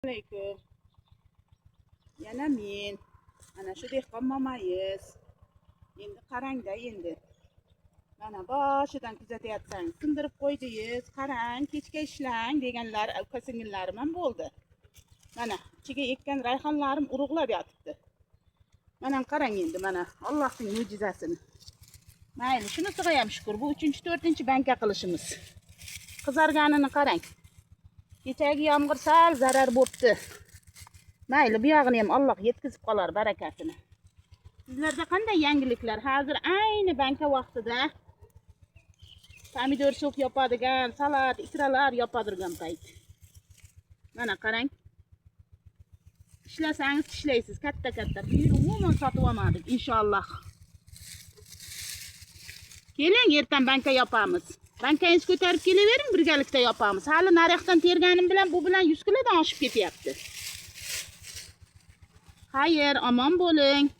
Alaykum. Yana men. Ana shu dehqon momayis. Endi qarangda endi. Mana boshidan kuzatyapsangiz, sindirib qo'ydingiz. Qarang, kechga ishlang deganlar uka-singillarım ham bo'ldi. Mana ichiga ekkan rayhonlarim urug'lab yotibdi. Mana qarang endi, mana Allohning mo'jizasini. Mayli, shunisiga ham shukr. Bu 3-4 banka qilishimiz. Qizarganini qarang. Kechagi yomg'ir sal zarar bo'pti. Mayli, bu yog'ini ham Alloh yetkazib qolar barakatini. Sizlarda qanday yangiliklar? Hozir ayni banka vaqtida pomidor sok yopadigan, salat, ikralar yopadirgan payt. Mana qarang. Ishlasangiz tishlaysiz, katta-katta. Buni umuman sotib olmadik inshaalloh. Keling, ertan banka yopamiz. Bankangiz ko'tarib kelavering, birgalikda yopamiz. Hali narxdan terganim bilan bu bilan 100 kilodan oshib ketyapti. Xayr, omon bo'ling.